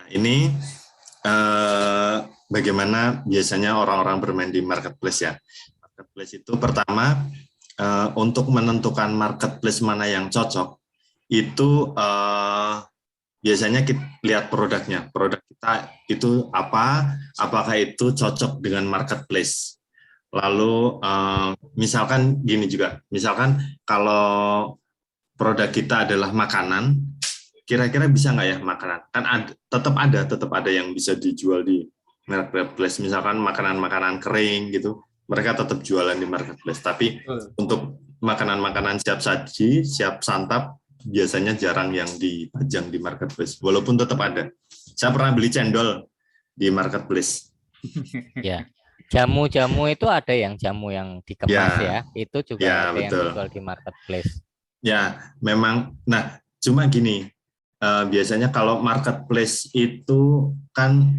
Ini bagaimana biasanya orang-orang bermain di marketplace ya. Marketplace itu pertama untuk menentukan marketplace mana yang cocok itu biasanya kita lihat produknya. Produk kita itu apa? Apakah itu cocok dengan marketplace? Lalu misalkan gini juga, misalkan kalau produk kita adalah makanan, kira-kira bisa nggak ya makanan? Kan tetap ada yang bisa dijual di marketplace. Misalkan makanan-makanan kering gitu, mereka tetap jualan di marketplace. Tapi untuk makanan-makanan siap saji, siap santap, biasanya jarang yang dipajang di marketplace. Walaupun tetap ada. Saya pernah beli cendol di marketplace. Ya, jamu-jamu itu ada yang jamu yang dikemas ya, itu juga ada betul. yang dijual di marketplace. Ya, memang. Nah, cuma gini, biasanya kalau marketplace itu kan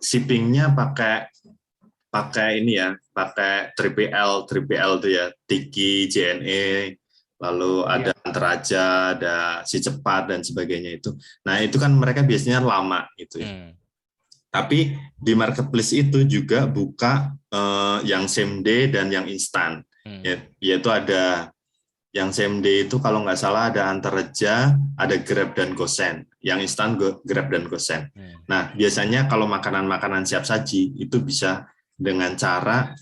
shippingnya pakai ini ya, pakai 3PL itu ya, Tiki, JNE, lalu ada Antaraja, ada Si Cepat dan sebagainya itu. Nah, itu kan mereka biasanya lama gitu ya. Tapi di marketplace itu juga buka yang same day dan yang instan. Yaitu ada yang same day itu kalau nggak salah ada Antareja, ada Grab dan GoSend. Yang instan Grab dan GoSend. Nah, biasanya kalau makanan-makanan siap saji itu bisa dengan cara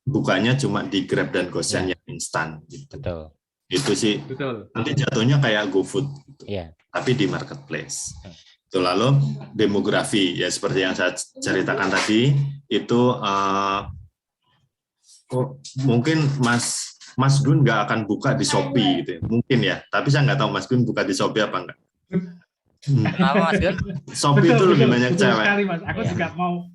bukanya cuma di Grab dan GoSend yang instan. Gitu. Betul. Itu sih. Betul. Nanti jatuhnya kayak GoFood. Gitu. Tapi di marketplace. Itu lalu demografi ya seperti yang saya ceritakan tadi itu mungkin Mas Gun nggak akan buka di Shopee gitu ya. Mungkin ya, tapi saya nggak tahu Mas Gun buka di Shopee apa enggak. Kenapa Mas Gun? Shopee itu lebih banyak cewek. Sekali, Mas. Aku juga mau.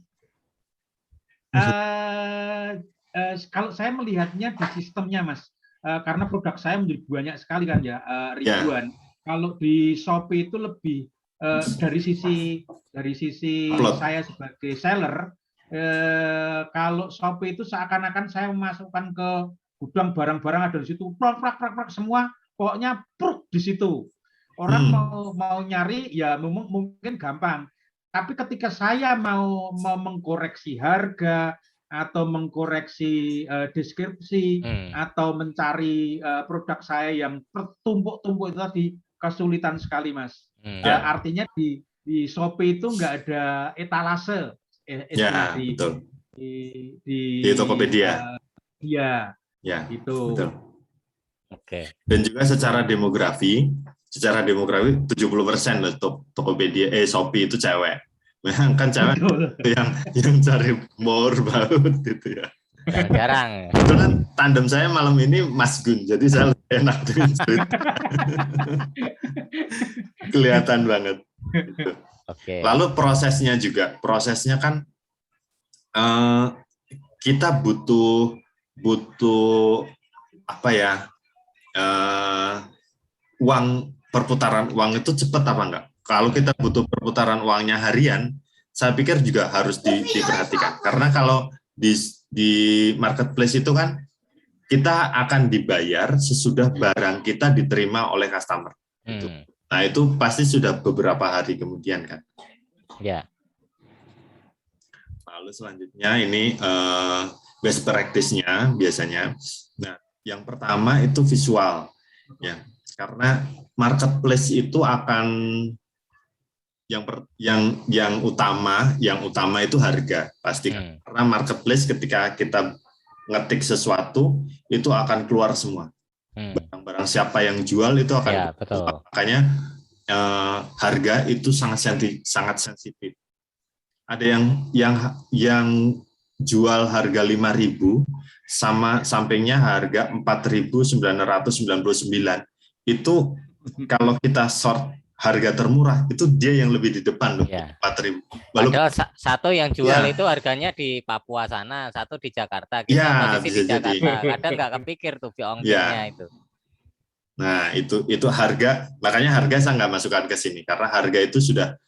Kalau saya melihatnya di sistemnya, Mas, karena produk saya menjadi banyak sekali kan ya, ribuan. Kalau di Shopee itu lebih dari sisi saya sebagai seller, kalau Shopee itu seakan-akan saya memasukkan ke gudang barang-barang ada di situ, prak semua, pokoknya di situ. Orang mau nyari ya mungkin gampang. Tapi ketika saya mau mengkoreksi harga atau mengkoreksi deskripsi atau mencari produk saya yang tertumpuk-tumpuk itu tadi, kesulitan sekali, Mas. Artinya di Shopee itu nggak ada etalase di Tokopedia. Itu. Betul. Dan juga secara demografi 70% Tokopedia Shopee itu cewek. Memang kan cewek yang cari more banget gitu ya. Jarang. Kebetulan tandem saya malam ini Mas Gun, jadi saya lebih enak dengan cerita. Kelihatan banget. Gitu. Lalu prosesnya kan kita butuh apa ya, perputaran uang itu cepat apa enggak? Kalau kita butuh perputaran uangnya harian, saya pikir juga harus diperhatikan. Karena kalau di marketplace itu kan kita akan dibayar sesudah barang kita diterima oleh customer. Gitu. Nah, itu pasti sudah beberapa hari kemudian kan. Ya. Lalu selanjutnya ini best practice-nya biasanya. Nah, yang pertama itu visual. Ya, karena marketplace itu akan yang utama itu harga pasti kan. Karena marketplace ketika kita ngetik sesuatu itu akan keluar semua. Barang-barang siapa yang jual itu akan keluar. Makanya harga itu sangat sensitif. Ada yang jual harga 5.000 sama sampingnya harga 4.999. Itu kalau kita sort harga termurah itu dia yang lebih di depan loh, 4.000. Padahal satu yang jual itu harganya di Papua sana, satu di Jakarta. Kita posisi di Jakarta. Kadang nggak kepikir tuh ongkirnya itu. Nah itu harga, makanya harga saya nggak masukkan ke sini karena harga itu sudah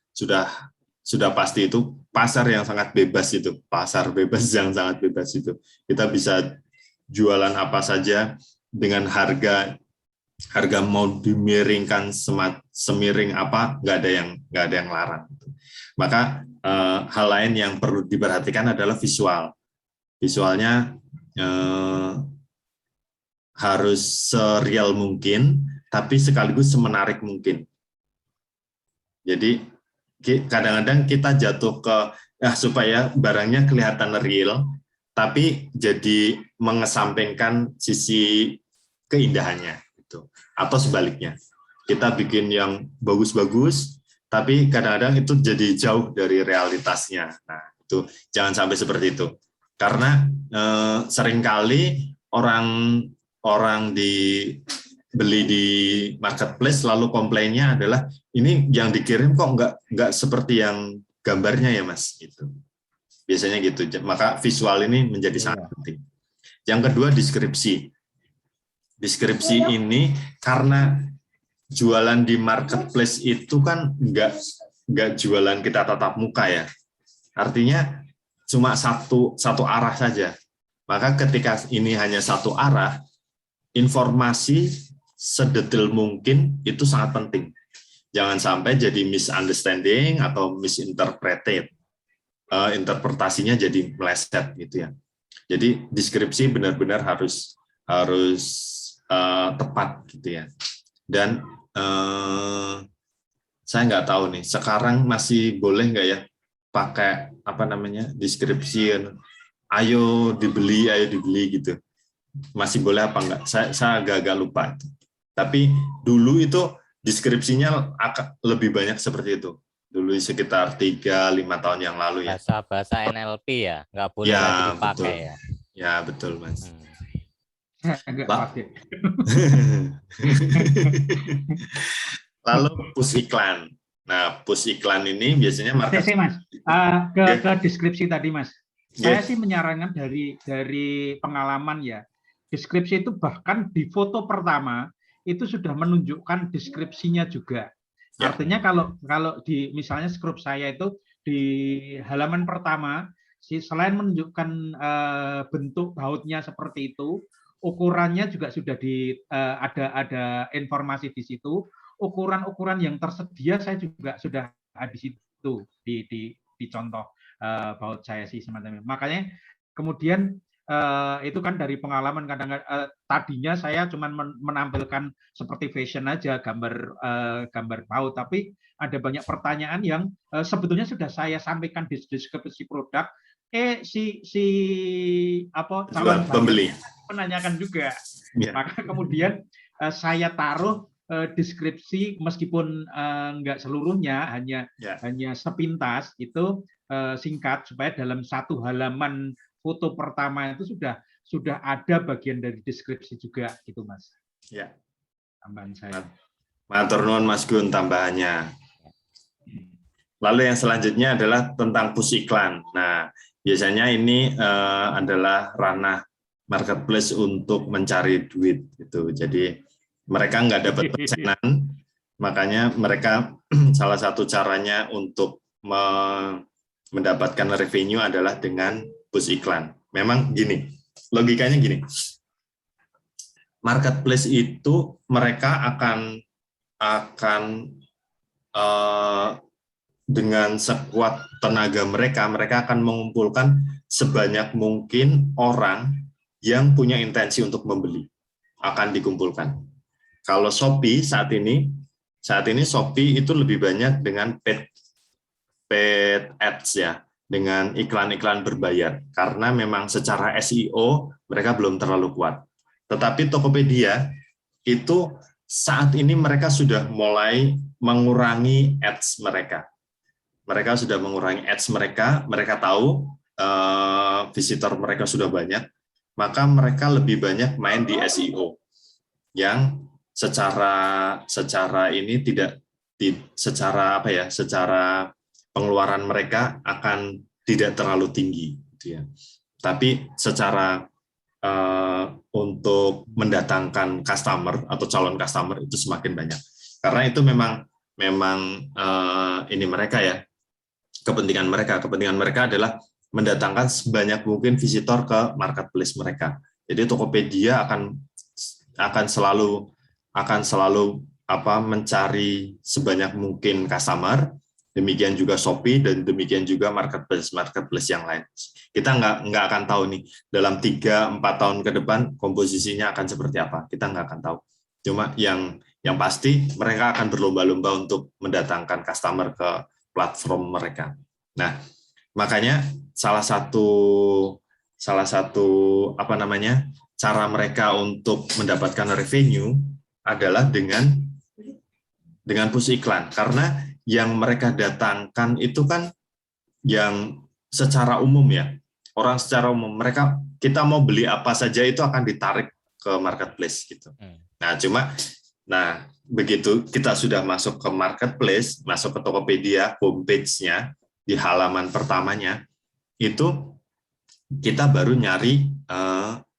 pasti itu pasar yang sangat bebas itu, pasar bebas yang sangat bebas itu. Kita bisa jualan apa saja dengan harga mau dimiringkan semiring apa, nggak ada yang larang. Maka hal lain yang perlu diperhatikan adalah visual. Visualnya harus sereal mungkin, tapi sekaligus semenarik mungkin. Jadi kadang-kadang kita jatuh ke supaya barangnya kelihatan real, tapi jadi mengesampingkan sisi keindahannya, gitu. Atau sebaliknya, kita bikin yang bagus-bagus, tapi kadang-kadang itu jadi jauh dari realitasnya. Nah, itu jangan sampai seperti itu, karena seringkali orang beli di marketplace lalu komplainnya adalah ini yang dikirim kok nggak seperti yang gambarnya ya Mas, gitu. Biasanya gitu. Maka visual ini menjadi sangat penting. Yang kedua, deskripsi. Deskripsi ini karena jualan di marketplace itu kan nggak jualan kita tatap muka ya. Artinya cuma satu arah saja. Maka ketika ini hanya satu arah, informasi sedetail mungkin itu sangat penting. Jangan sampai jadi misunderstanding atau misinterpreted. Interpretasinya jadi meleset gitu ya. Jadi deskripsi benar-benar harus tepat gitu ya. Dan saya nggak tahu nih, sekarang masih boleh nggak ya pakai deskripsi, ayo dibeli gitu. Masih boleh apa enggak? Saya agak lupa itu. Tapi dulu itu deskripsinya lebih banyak seperti itu. Dulu sekitar 3-5 tahun yang lalu ya. Bahasa NLP ya, nggak boleh lagi dipakai betul. ya. Ya betul Mas. Enggak pakai. Lalu push iklan. Nah, push iklan ini biasanya Mas, ke deskripsi tadi Mas. Saya sih menyarankan dari pengalaman ya. Deskripsi itu bahkan di foto pertama itu sudah menunjukkan deskripsinya juga. Artinya kalau di misalnya script saya itu di halaman pertama, selain menunjukkan bentuk bautnya seperti itu, ukurannya juga sudah ada informasi di situ. Ukuran-ukuran yang tersedia saya juga sudah di situ di contoh baut saya sih semacamnya. Makanya kemudian itu kan dari pengalaman kadang-kadang tadinya saya cuma menampilkan seperti fashion aja gambar baut, tapi ada banyak pertanyaan yang sebetulnya sudah saya sampaikan di deskripsi produk, calon pembeli menanyakan juga. Maka kemudian saya taruh deskripsi meskipun enggak seluruhnya, hanya sepintas itu singkat supaya dalam satu halaman foto pertama itu sudah ada bagian dari deskripsi juga gitu Mas. Ya. Tambahan saya. Matur nuwun Mas Gun tambahannya. Lalu yang selanjutnya adalah tentang push iklan. Nah, biasanya ini adalah ranah marketplace untuk mencari duit gitu. Jadi mereka nggak dapat pesanan, makanya mereka salah satu caranya untuk mendapatkan revenue adalah dengan push iklan. Memang gini, logikanya gini. Marketplace itu mereka akan dengan sekuat tenaga mereka akan mengumpulkan sebanyak mungkin orang yang punya intensi untuk membeli, akan dikumpulkan. Kalau Shopee saat ini Shopee itu lebih banyak dengan paid ads ya, dengan iklan-iklan berbayar, karena memang secara SEO mereka belum terlalu kuat. Tetapi Tokopedia itu saat ini mereka sudah mulai mengurangi ads mereka. Mereka sudah mengurangi ads mereka tahu visitor mereka sudah banyak, maka mereka lebih banyak main di SEO yang secara ini secara pengeluaran mereka akan tidak terlalu tinggi gitu ya. Tapi secara untuk mendatangkan customer atau calon customer itu semakin banyak. Karena itu memang ini mereka ya, kepentingan mereka adalah mendatangkan sebanyak mungkin visitor ke marketplace mereka. Jadi Tokopedia akan selalu mencari sebanyak mungkin customer demikian juga Shopee, dan demikian juga marketplace yang lain. Kita nggak akan tahu nih dalam 3-4 tahun ke depan komposisinya akan seperti apa. Kita nggak akan tahu. Cuma yang pasti mereka akan berlomba-lomba untuk mendatangkan customer ke platform mereka. Nah, makanya salah satu cara mereka untuk mendapatkan revenue adalah dengan push iklan, karena yang mereka datangkan itu kan yang secara umum ya, orang secara umum, kita mau beli apa saja itu akan ditarik ke marketplace gitu. Nah, begitu kita sudah masuk ke marketplace, masuk ke Tokopedia, homepage-nya di halaman pertamanya, itu kita baru nyari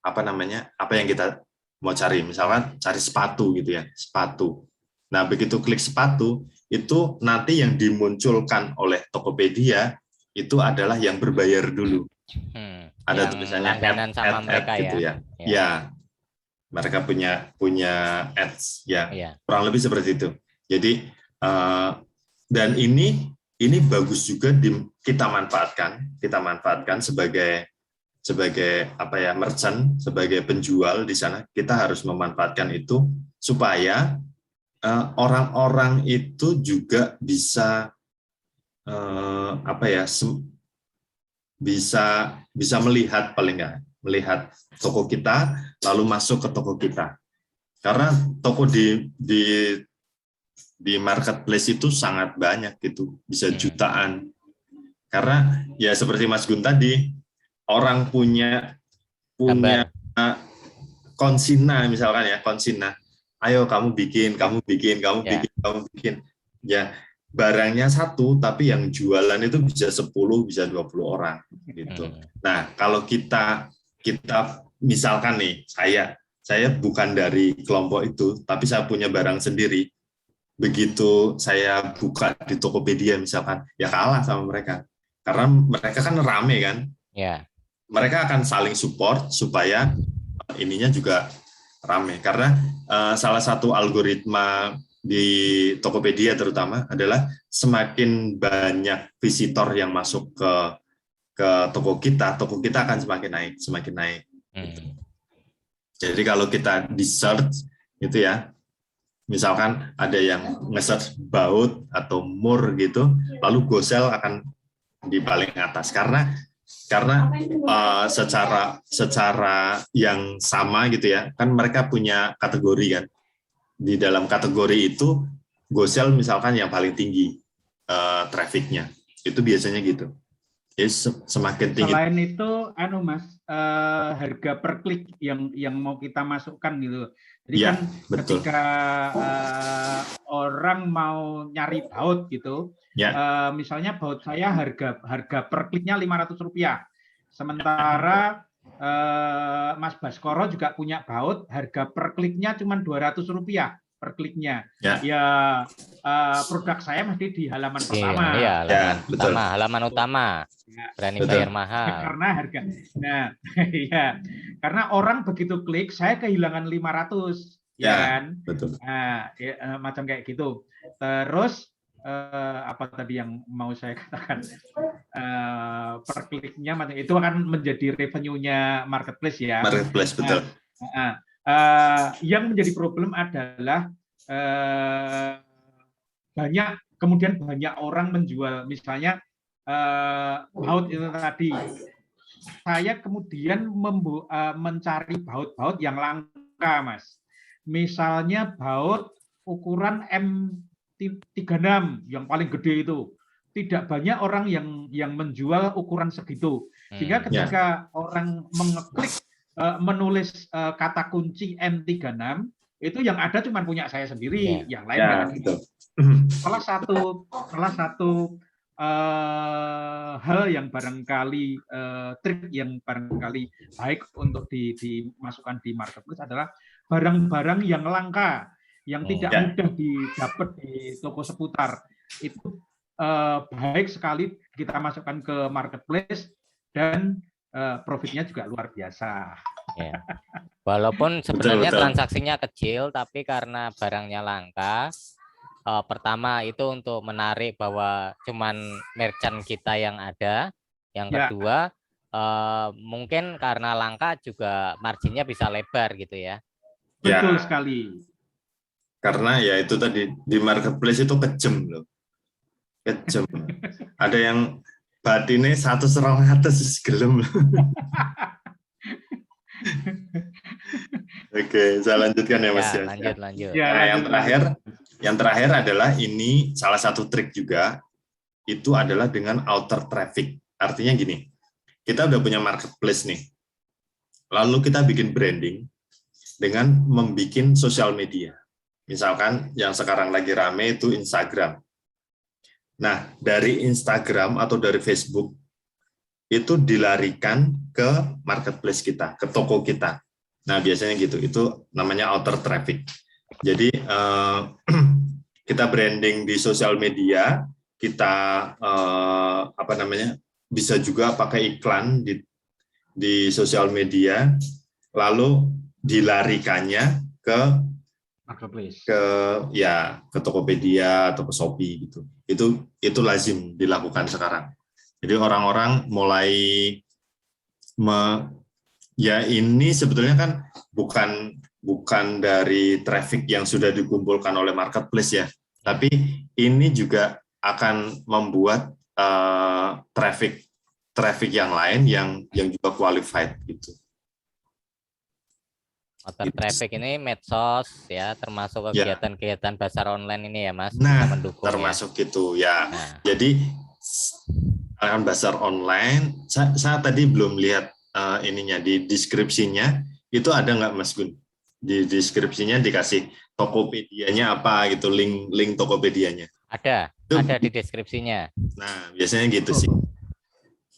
apa yang kita mau cari, misalkan cari sepatu gitu ya, sepatu. Nah, begitu klik sepatu, itu nanti yang dimunculkan oleh Tokopedia itu adalah yang berbayar dulu. Ada tulisannya langganan sama mereka gitu ya. Ya, mereka punya ads ya. Kurang lebih seperti itu. Jadi dan ini bagus juga kita manfaatkan sebagai merchant, sebagai penjual di sana. Kita harus memanfaatkan itu supaya orang-orang itu juga bisa bisa melihat, paling nggak melihat toko kita lalu masuk ke toko kita, karena toko di marketplace itu sangat banyak gitu, bisa jutaan. Karena ya seperti Mas Gun tadi, orang punya konsina, misalkan ya, konsina, ayo kamu bikin ya, barangnya satu tapi yang jualan itu bisa 10, bisa 20 orang gitu. Nah, kalau kita misalkan nih, saya bukan dari kelompok itu, tapi saya punya barang sendiri, begitu saya buka di Tokopedia misalkan, ya kalah sama mereka, karena mereka kan rame kan. Mereka akan saling support supaya ininya juga rame, karena salah satu algoritma di Tokopedia terutama adalah semakin banyak visitor yang masuk ke toko kita akan semakin naik gitu. Jadi kalau kita di search gitu ya, misalkan ada yang nge-search baut atau mur gitu, lalu Gosel akan di paling atas, karena secara yang sama gitu ya, kan mereka punya kategori kan. Di dalam kategori itu Gosel misalkan yang paling tinggi trafficnya, itu biasanya gitu. Jadi semakin tinggi. Selain itu, Mas, harga per klik yang mau kita masukkan gitu. Jadi kan betul. Ketika orang mau nyari baut gitu, misalnya baut saya harga per kliknya Rp500, sementara Mas Baskoro juga punya baut, harga per kliknya cuma Rp200 per kliknya. Produk saya mesti di halaman pertama. Halaman utama. Berani bayar mahal. Karena harga. Nah, karena orang begitu klik, saya kehilangan 500, ya kan? Betul. Nah, macam kayak gitu. Terus apa tadi yang mau saya katakan, per kliknya itu akan menjadi revenue-nya marketplace ya. Marketplace, betul. Yang menjadi problem adalah kemudian banyak orang menjual, misalnya baut itu tadi. Saya kemudian mencari baut-baut yang langka, Mas. Misalnya baut ukuran M36 yang paling gede itu, tidak banyak orang yang menjual ukuran segitu, sehingga ketika orang mengeklik menulis kata kunci M36, itu yang ada cuma punya saya sendiri, yang lain nggak ada. Gitu. Salah satu hal yang barangkali trik yang barangkali baik untuk dimasukkan di marketplace adalah barang-barang yang langka, yang tidak mudah didapat di toko seputar. Itu baik sekali kita masukkan ke marketplace, dan profitnya juga luar biasa. Walaupun sebenarnya transaksinya kecil, tapi karena barangnya langka, pertama itu untuk menarik bahwa cuman merchant kita yang ada. Yang kedua mungkin karena langka juga marginnya bisa lebar gitu ya. Betul sekali. Karena ya itu tadi di marketplace itu kejem loh. Kejem. Ada yang batinnya 100 gelem. Oke, saya lanjutkan ya Mas. Lanjut. Nah, yang terakhir adalah ini salah satu trik juga, itu adalah dengan outer traffic. Artinya gini, kita udah punya marketplace nih, lalu kita bikin branding dengan membuat sosial media. Misalkan yang sekarang lagi rame itu Instagram. Nah, dari Instagram atau dari Facebook, itu dilarikan ke marketplace kita, ke toko kita. Nah, biasanya gitu, itu namanya outer traffic. Jadi, kita branding di sosial media, kita bisa juga pakai iklan di sosial media, lalu dilarikannya ke marketplace, ke Tokopedia atau ke Shopee gitu. Itu lazim dilakukan sekarang. Jadi orang-orang mulai ini sebetulnya kan bukan dari traffic yang sudah dikumpulkan oleh marketplace ya, tapi ini juga akan membuat traffic yang lain yang juga qualified gitu. Outer traffic ini medsos ya, termasuk kegiatan-kegiatan pasar online ini ya Mas. Nah, bisa mendukung termasuk gitu ya. Nah. Jadi akan pasar online, saya tadi belum lihat ininya di deskripsinya, itu ada nggak Mas Gun? Di deskripsinya dikasih Tokopedia-nya apa gitu, link Tokopedia-nya. Ada di deskripsinya. Nah, biasanya gitu sih.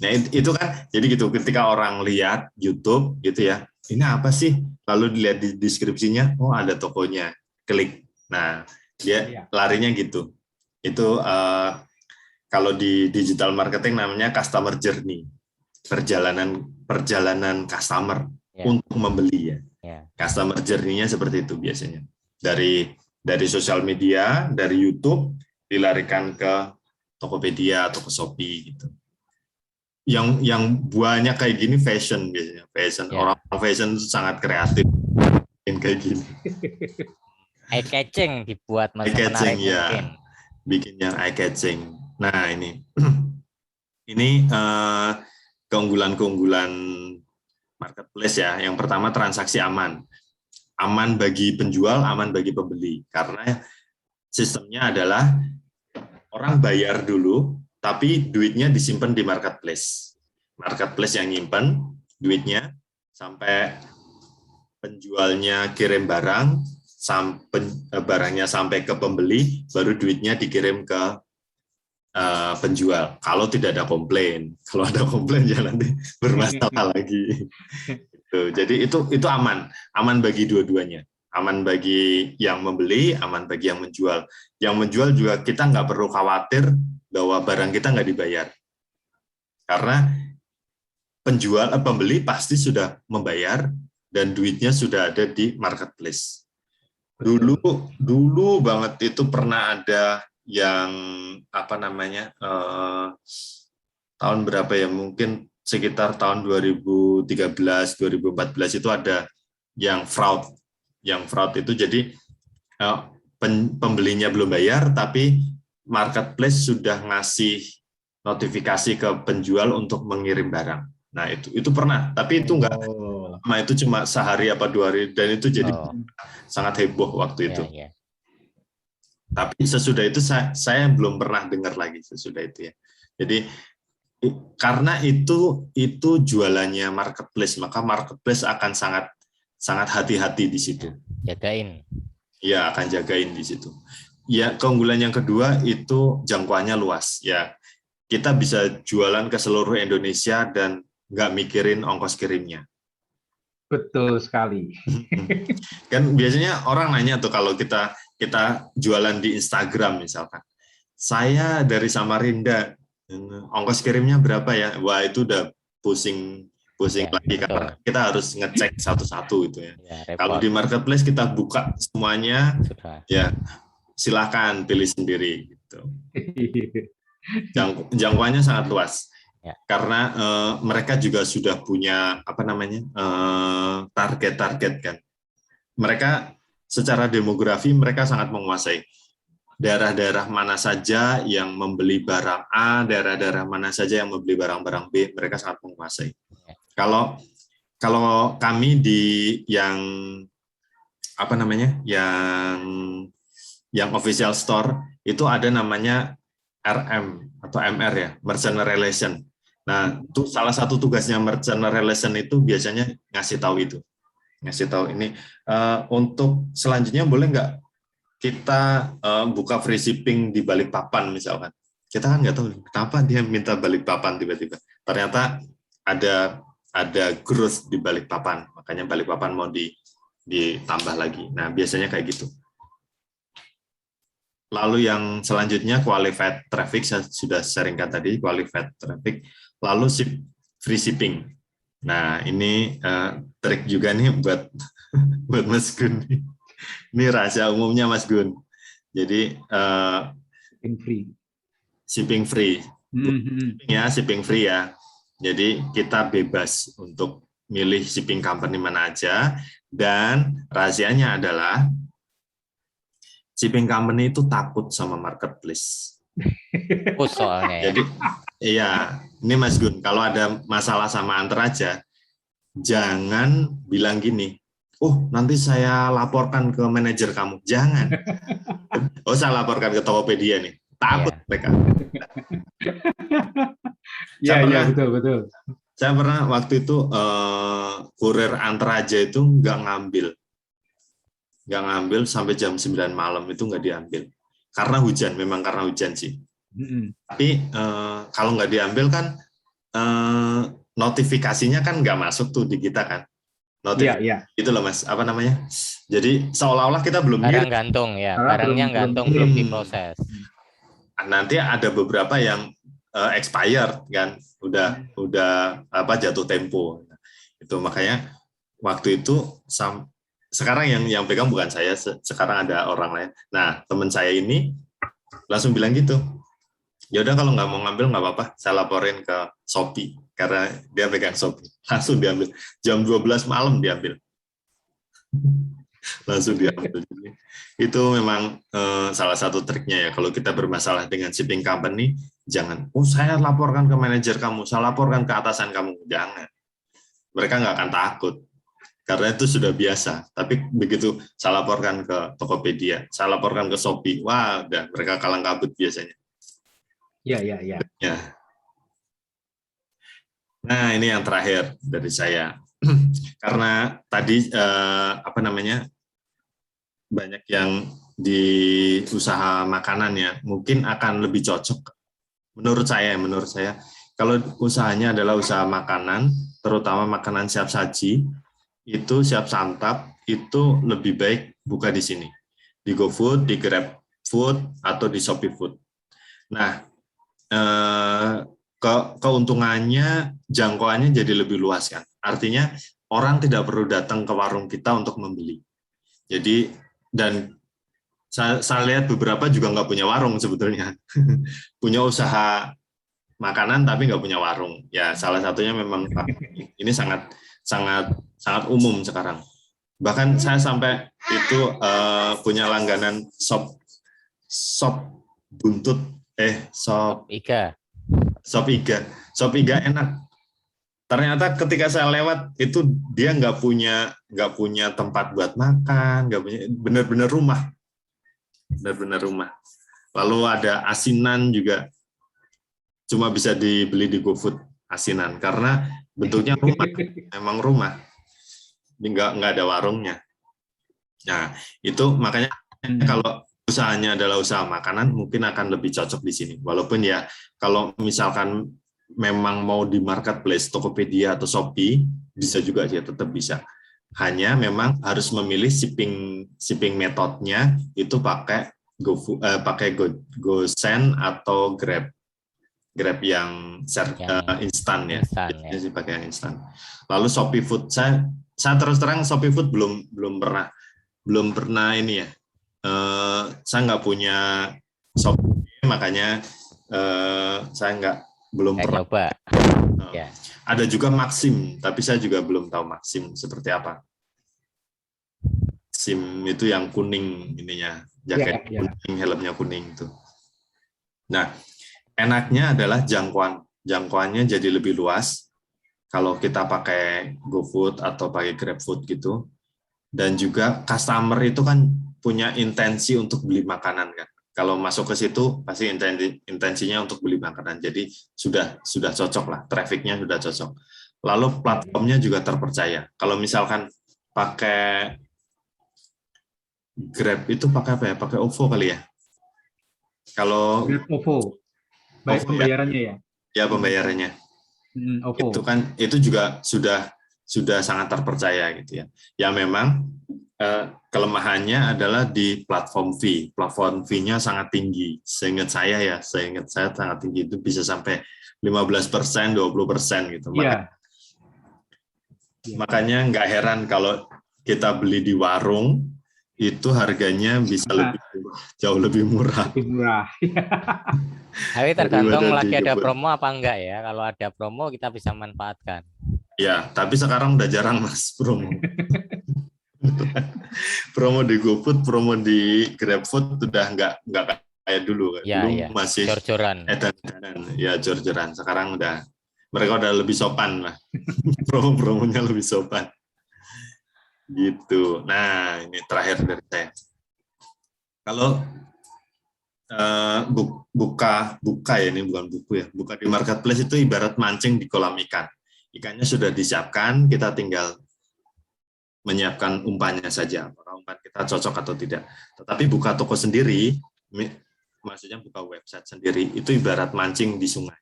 Nah, itu kan jadi gitu, ketika orang lihat YouTube gitu ya, ini apa sih? Lalu dilihat di deskripsinya, oh ada tokonya, klik. Nah, dia larinya gitu. Itu kalau di digital marketing namanya customer journey, perjalanan customer untuk membeli ya. Customer journey-nya seperti itu biasanya. Dari sosial media, dari YouTube dilarikan ke Tokopedia atau ke Shopee gitu. Yang banyak kayak gini fashion biasanya. Orang fashion itu sangat kreatif kayak gini. Eye catching dibuat eye catching ya. Bikin yang eye catching. Nah, ini keunggulan marketplace ya. Yang pertama transaksi aman. Aman bagi penjual, aman bagi pembeli. Karena sistemnya adalah orang bayar dulu, tapi duitnya disimpan di marketplace. Marketplace yang nyimpen duitnya sampai penjualnya kirim barang, barangnya sampai ke pembeli, baru duitnya dikirim ke penjual. Kalau tidak ada komplain, kalau ada komplain ya nanti bermasalah lagi. Jadi itu aman bagi dua-duanya. Aman bagi yang membeli, aman bagi yang menjual. Yang menjual juga kita nggak perlu khawatir bahwa barang kita nggak dibayar. Karena pembeli pasti sudah membayar dan duitnya sudah ada di marketplace. Dulu banget itu pernah ada yang tahun berapa ya, mungkin sekitar tahun 2013 2014 itu ada yang fraud. Yang fraud itu jadi pembelinya belum bayar tapi marketplace sudah ngasih notifikasi ke penjual untuk mengirim barang. Nah, itu pernah, tapi itu enggak lama, itu cuma sehari apa 2 hari dan itu jadi sangat heboh waktu itu. Tapi sesudah itu saya belum pernah dengar lagi sesudah itu ya. Jadi karena itu jualannya marketplace, maka marketplace akan sangat hati-hati di situ. Jagain. Ya, akan jagain di situ. Ya, keunggulan yang kedua itu jangkauannya luas. Ya, kita bisa jualan ke seluruh Indonesia dan nggak mikirin ongkos kirimnya. Betul sekali. Kan biasanya orang nanya tuh kalau kita jualan di Instagram misalkan. Saya dari Samarinda, ongkos kirimnya berapa ya? Wah, itu udah pusing lagi karena kita harus ngecek satu-satu itu ya. Kalau di marketplace kita buka semuanya, ya silakan pilih sendiri gitu. Jangkauannya sangat luas. Ya. Karena mereka juga sudah punya target-target kan. Mereka secara demografi mereka sangat menguasai. Daerah-daerah mana saja yang membeli barang A, daerah-daerah mana saja yang membeli barang-barang B, mereka sangat menguasai. Kalau kami di yang yang official store itu ada namanya RM atau MR ya, Merchant Relation. Nah, itu salah satu tugasnya Merchant Relation itu biasanya ngasih tahu ini. Untuk selanjutnya boleh nggak kita buka free shipping di Balikpapan misalkan. Kita kan nggak tahu kenapa dia minta Balikpapan tiba-tiba. Ternyata ada growth di Balikpapan, makanya Balikpapan mau ditambah lagi. Nah, biasanya kayak gitu. Lalu yang selanjutnya qualified traffic, saya sudah sharingkan tadi, qualified traffic. Lalu free shipping. Nah, ini trik juga nih buat Mas Gun. Ini rahasia umumnya Mas Gun. Jadi shipping free. Shipping free ya. Jadi kita bebas untuk milih shipping company mana aja, dan rahasianya adalah shipping company itu takut sama marketplace. Soalnya. Jadi iya, ini Mas Gun, kalau ada masalah sama Antar aja, jangan bilang gini, oh nanti saya laporkan ke manajer kamu. Jangan. Oh, saya laporkan ke Tokopedia nih. Takut mereka. Iya, betul. Saya pernah waktu itu kurir Antar aja itu nggak ngambil sampai jam 9 malam itu nggak diambil. Karena hujan, memang karena hujan sih. Tapi kalau nggak diambil kan notifikasinya kan nggak masuk tuh di kita kan. Iya. Itu loh Mas, apa namanya? Jadi seolah-olah kita belum barang gantung ya, barangnya gantung belum diproses. Nanti ada beberapa yang expired kan, udah jatuh tempo. Itu makanya waktu itu sekarang yang pegang bukan saya, sekarang ada orang lain. Nah, teman saya ini langsung bilang gitu. Ya udah kalau nggak mau ngambil nggak apa-apa, saya laporin ke Shopee karena dia pegang Shopee. Langsung diambil. Jam 12 malam diambil. Langsung diambil. Itu memang salah satu triknya ya. Kalau kita bermasalah dengan shipping company, jangan, oh saya laporkan ke manajer kamu, saya laporkan ke atasan kamu. Jangan. Mereka nggak akan takut. Karena itu sudah biasa. Tapi begitu saya laporkan ke Tokopedia, saya laporkan ke Shopee, wah udah mereka kalang kabut biasanya. Iya. Ya. Nah, ini yang terakhir dari saya. Karena tadi banyak yang di usaha makanan ya, mungkin akan lebih cocok menurut saya kalau usahanya adalah usaha makanan, terutama makanan siap saji, itu siap santap, itu lebih baik buka di sini, di GoFood, di GrabFood, atau di Shopee Food. Nah, keuntungannya, jangkauannya jadi lebih luas kan. Artinya orang tidak perlu datang ke warung kita untuk membeli. Jadi, dan saya lihat beberapa juga nggak punya warung sebetulnya. Punya usaha makanan tapi nggak punya warung. Ya, salah satunya memang ini sangat umum sekarang. Bahkan saya sampai itu punya langganan sop buntut, sop iga enak. Ternyata ketika saya lewat itu dia nggak punya tempat buat makan, nggak punya, benar-benar rumah. Lalu ada asinan juga, cuma bisa dibeli di GoFood asinan karena bentuknya rumah, memang rumah, nggak ada warungnya. Nah itu makanya kalau usahanya adalah usaha makanan mungkin akan lebih cocok di sini. Walaupun ya kalau misalkan memang mau di marketplace Tokopedia atau Shopee bisa juga sih, tetap bisa. Hanya memang harus memilih shipping metodenya itu pakai GoSend atau Grab yang instan ya. Jadi pakai yang instan. Lalu Shopee Food, saya terus terang Shopee Food belum pernah ini ya. saya nggak punya Shopee, makanya saya belum pernah coba. Ya. Ada juga Maxim, tapi saya juga belum tahu Maxim seperti apa. SIM itu yang kuning ininya, jaket kuning, helmnya kuning itu. Nah, enaknya adalah jangkauannya jadi lebih luas kalau kita pakai GoFood atau pakai GrabFood gitu. Dan juga customer itu kan punya intensi untuk beli makanan kan. Kalau masuk ke situ pasti intensinya untuk beli makanan. Jadi sudah cocok lah, trafficnya sudah cocok. Lalu platformnya juga terpercaya. Kalau misalkan pakai Grab itu pakai apa ya? Pakai OVO kali ya? Kalau Grab OVO, baik pembayarannya ya? Ya pembayarannya. OVO. Itu kan itu juga sudah sangat terpercaya gitu ya. Ya memang kelemahannya adalah di platform fee. Platform fee-nya sangat tinggi. Seingat saya sangat tinggi, itu bisa sampai 15%, 20% gitu. Makanya nggak heran kalau kita beli di warung itu harganya bisa jauh lebih murah. Tapi tergantung lagi ada promo apa enggak ya. Kalau ada promo kita bisa manfaatkan. Ya, tapi sekarang udah jarang Mas promo. Promo di GoFood, promo di GrabFood udah nggak kayak dulu. Dulu masih jor-joran. Jor-joran. Sekarang mereka udah lebih sopan lah. Promo-promonya lebih sopan. Gitu. Nah, ini terakhir dari saya. Kalau buka ya, ini bukan buku ya. Buka di marketplace itu ibarat mancing di kolam ikan. Ikannya sudah disiapkan, kita tinggal menyiapkan umpannya saja, apakah umpan kita cocok atau tidak. Tetapi buka toko sendiri, maksudnya buka website sendiri, itu ibarat mancing di sungai.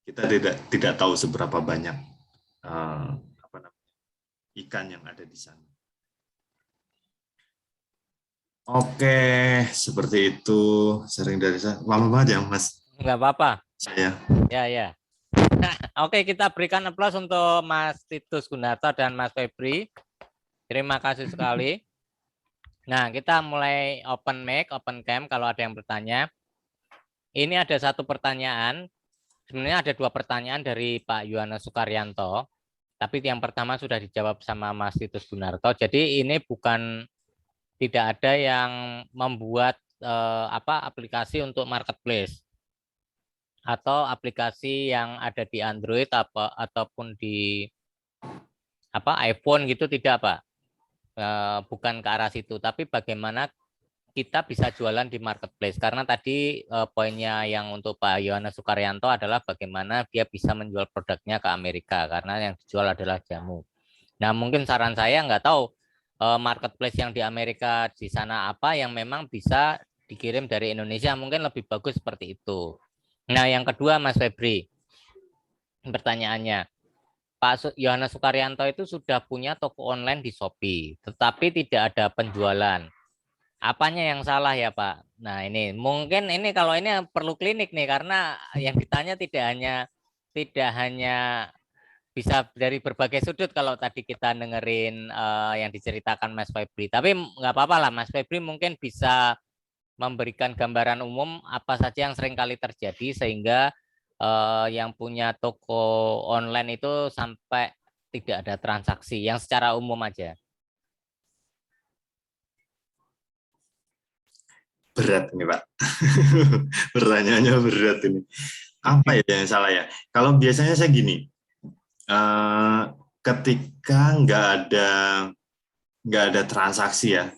Kita tidak tahu seberapa banyak ikan yang ada di sana. Oke, seperti itu. Sering dari saya. Lama banget ya, Mas? Enggak apa-apa. Saya. Ya. Oke, kita berikan aplaus untuk Mas Titus Gunarto dan Mas Febri. Terima kasih sekali. Nah, kita mulai open mic, open cam kalau ada yang bertanya. Ini ada satu pertanyaan. Sebenarnya ada dua pertanyaan dari Pak Yohanes Sukaryanto. Tapi yang pertama sudah dijawab sama Mas Titus Gunarto. Jadi ini tidak ada yang membuat aplikasi untuk marketplace atau aplikasi yang ada di Android ataupun di iPhone gitu, tidak Pak. Bukan ke arah situ, tapi bagaimana kita bisa jualan di marketplace. Karena tadi poinnya yang untuk Pak Yohanes Sukaryanto adalah bagaimana dia bisa menjual produknya ke Amerika, karena yang dijual adalah jamu. Nah, mungkin saran saya nggak tahu marketplace yang di Amerika di sana apa yang memang bisa dikirim dari Indonesia, mungkin lebih bagus seperti itu. Nah, yang kedua Mas Febri, pertanyaannya, Pak Yohanes Sukaryanto itu sudah punya toko online di Shopee, tetapi tidak ada penjualan. Apanya yang salah ya Pak? Nah ini mungkin kalau ini perlu klinik nih, karena yang ditanya tidak hanya bisa dari berbagai sudut kalau tadi kita dengerin yang diceritakan Mas Febri. Tapi nggak apa-apa lah, Mas Febri mungkin bisa memberikan gambaran umum apa saja yang sering kali terjadi sehingga yang punya toko online itu sampai tidak ada transaksi, yang secara umum aja. Berat ini Pak, pertanyaannya berat ini. Apa ya yang salah ya? Kalau biasanya saya gini, ketika nggak ada transaksi ya,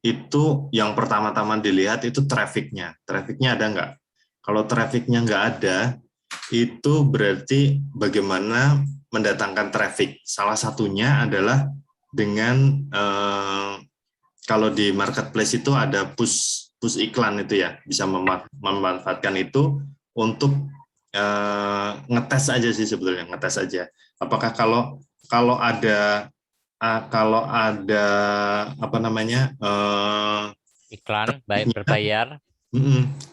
itu yang pertama-tama dilihat itu trafficnya ada nggak? Kalau trafficnya nggak ada, itu berarti bagaimana mendatangkan traffic. Salah satunya adalah dengan kalau di marketplace itu ada push iklan itu ya, bisa memanfaatkan itu untuk ngetes aja sih sebetulnya, ngetes aja. Apakah kalau ada iklan baik berbayar.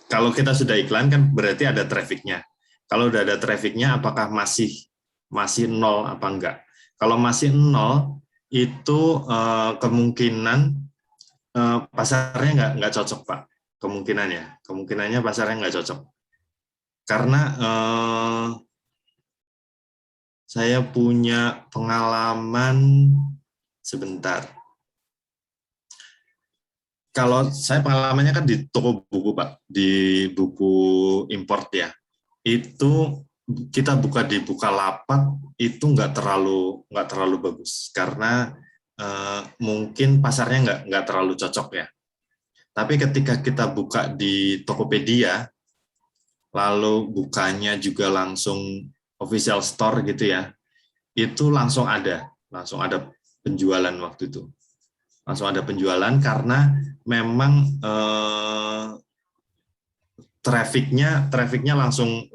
Kalau kita sudah iklan kan berarti ada trafficnya. Kalau udah ada trafficnya, apakah masih nol apa enggak? Kalau masih nol, itu kemungkinan pasarnya nggak cocok Pak. kemungkinannya pasarnya nggak cocok. Karena saya punya pengalaman sebentar. Kalau saya pengalamannya kan di toko buku, Pak, di buku import ya. Itu kita buka di Bukalapak itu nggak terlalu bagus karena mungkin pasarnya nggak terlalu cocok ya. Tapi ketika kita buka di Tokopedia, lalu bukanya juga langsung official store gitu ya, itu langsung ada penjualan waktu itu. Langsung ada penjualan karena memang trafficnya langsung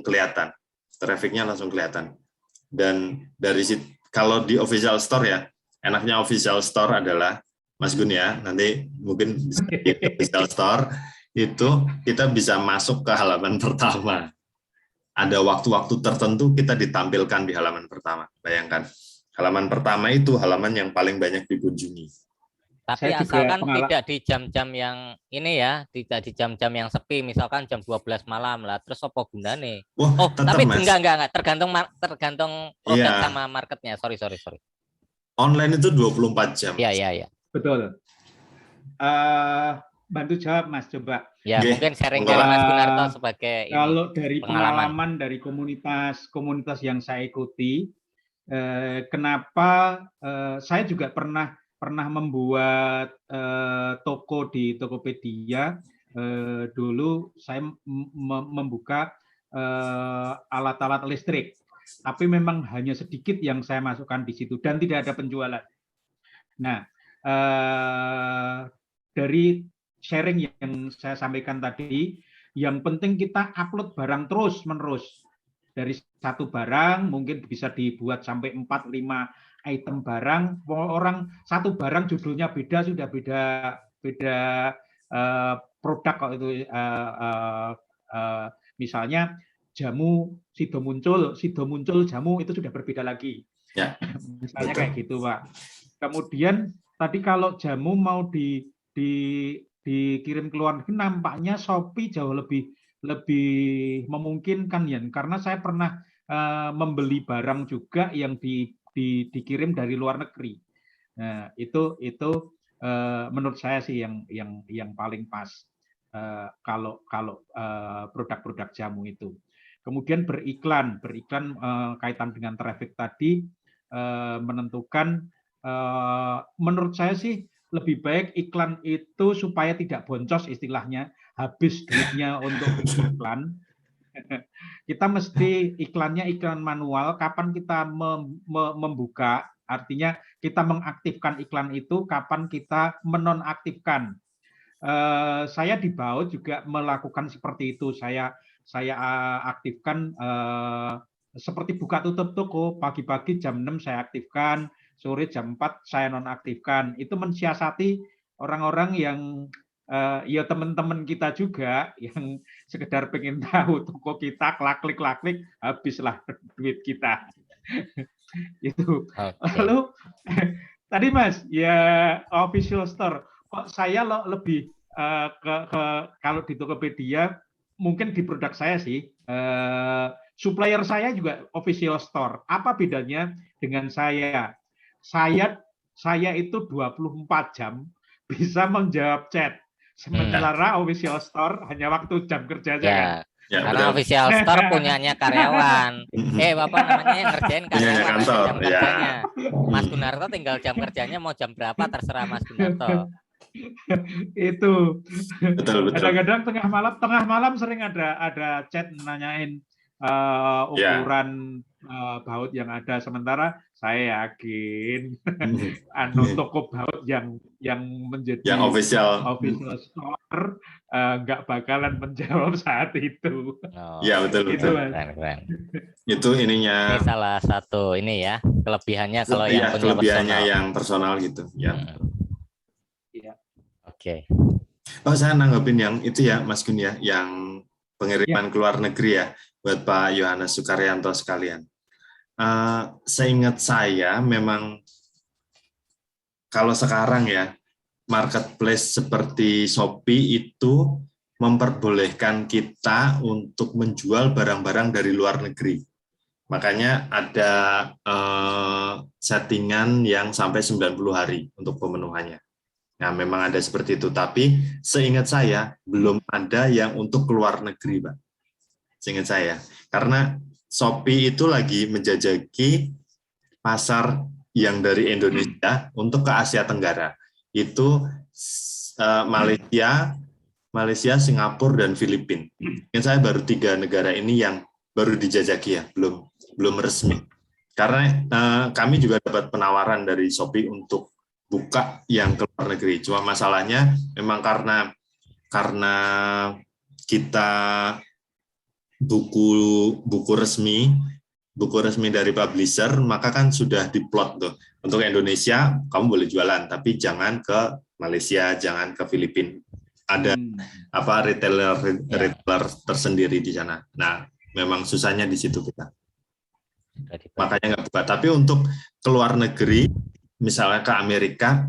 kelihatan. Dan dari kalau di official store ya, enaknya official store adalah Mas Gun ya, nanti mungkin di official store itu kita bisa masuk ke halaman pertama. Ada waktu-waktu tertentu kita ditampilkan di halaman pertama. Bayangkan, halaman pertama itu halaman yang paling banyak dikunjungi. Tapi asalkan tidak di jam-jam yang ini ya, tidak di jam-jam yang sepi, misalkan jam 12 malam lah, terus apa gunanya? Wah, tapi Mas. enggak, tergantung produk sama marketnya. Sorry. Online itu 24 jam. Iya. Betul. Bantu jawab, Mas, coba. Ya, mungkin sharing dari Mas Gunarto sebagai kalau dari pengalaman dari komunitas yang saya ikuti, kenapa saya juga pernah membuat toko di Tokopedia. Dulu saya membuka alat-alat listrik, tapi memang hanya sedikit yang saya masukkan di situ dan tidak ada penjualan. Nah, dari sharing yang saya sampaikan tadi, yang penting kita upload barang terus-menerus. Dari satu barang mungkin bisa dibuat sampai 4-5 item barang. Orang satu barang judulnya beda, sudah beda produk kok itu. Misalnya jamu sido muncul jamu itu sudah berbeda lagi. Ya, misalnya betul. Kayak gitu, Pak. Kemudian tadi kalau jamu mau dikirim ke luar negeri, nampaknya Shopee jauh lebih memungkinkan ya, karena saya pernah membeli barang juga yang dikirim dari luar negeri. Nah, itu menurut saya sih yang paling pas kalau produk-produk jamu itu. Kemudian beriklan kaitan dengan traffic tadi, menentukan menurut saya sih lebih baik iklan itu supaya tidak boncos, istilahnya habis duitnya untuk iklan. Kita mesti iklannya iklan manual. Kapan kita membuka, artinya kita mengaktifkan iklan itu, kapan kita menonaktifkan. Saya di BAUT juga melakukan seperti itu. Saya aktifkan seperti buka tutup toko, pagi-pagi jam 6 saya aktifkan, sore jam 4 saya nonaktifkan. Itu mensiasati orang-orang yang ya teman-teman kita juga yang sekedar pengen tahu toko kita, klik habislah duit kita. Itu. Okay. Lalu tadi Mas, ya official store. Kok saya lebih kalau di Tokopedia, mungkin di produk saya sih, supplier saya juga official store. Apa bedanya dengan saya? Saya itu 24 jam bisa menjawab chat. Sementara official store hanya waktu jam kerja saja. Ya, ya, karena betul. Official store punyanya karyawan. Bapak namanya yang ngerjain karyawan jam kerjanya. Mas Gunarto tinggal jam kerjanya mau jam berapa terserah Mas Gunarto. Itu. Betul. Kadang-kadang tengah malam sering ada chat nanyain ukuran baut yang ada, sementara saya yakin toko baut yang menjadi yang official store nggak bakalan menjawab saat itu. Iya, betul. Keren. Itu ininya. Ini salah satu ini ya kelebihannya kalau yang punya kelebihannya personal. yang personal gitu. Ya. Oke. Oh, saya nanggepin yang itu ya, Mas Gun ya, yang pengiriman ke luar negeri ya, buat Pak Yohanes Sukaryanto sekalian. Seingat saya memang kalau sekarang ya, marketplace seperti Shopee itu memperbolehkan kita untuk menjual barang-barang dari luar negeri. Makanya ada settingan yang sampai 90 hari untuk pemenuhannya. Nah, memang ada seperti itu, tapi seingat saya belum ada yang untuk keluar negeri, Pak. Seingat saya. Karena Shopee itu lagi menjajaki pasar yang dari Indonesia untuk ke Asia Tenggara. Itu Malaysia, Singapura, dan Filipina. Mungkin saya baru 3 negara ini yang baru dijajaki ya, belum resmi. Karena kami juga dapat penawaran dari Shopee untuk buka yang ke luar negeri. Cuma masalahnya memang karena kita buku resmi dari publisher, maka kan sudah diplot tuh. Untuk Indonesia kamu boleh jualan, tapi jangan ke Malaysia, jangan ke Filipina. Ada retailer tersendiri di sana. Nah, memang susahnya di situ kita. Makanya nggak buka. Tapi untuk ke luar negeri, misalnya ke Amerika,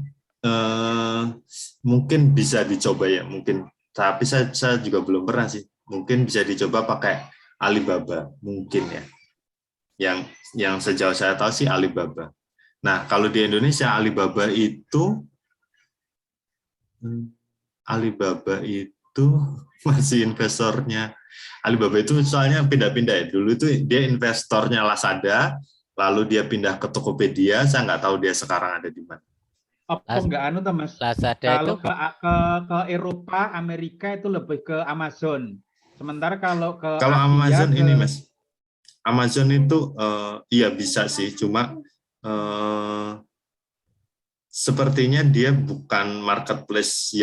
mungkin bisa dicoba ya, mungkin. Tapi saya juga belum pernah sih. Mungkin bisa dicoba pakai Alibaba, mungkin ya. Yang sejauh saya tahu sih Alibaba. Nah, kalau di Indonesia Alibaba itu masih investornya. Alibaba itu soalnya pindah-pindah ya. Dulu itu dia investornya Lazada, lalu dia pindah ke Tokopedia. Saya nggak tahu dia sekarang ada di mana. Apa enggak Mas? Lazada kalau itu ke Eropa, Amerika itu lebih ke Amazon. Sementara kalau ke Amazon ini Mas, Amazon itu iya bisa sih, cuma sepertinya dia bukan marketplace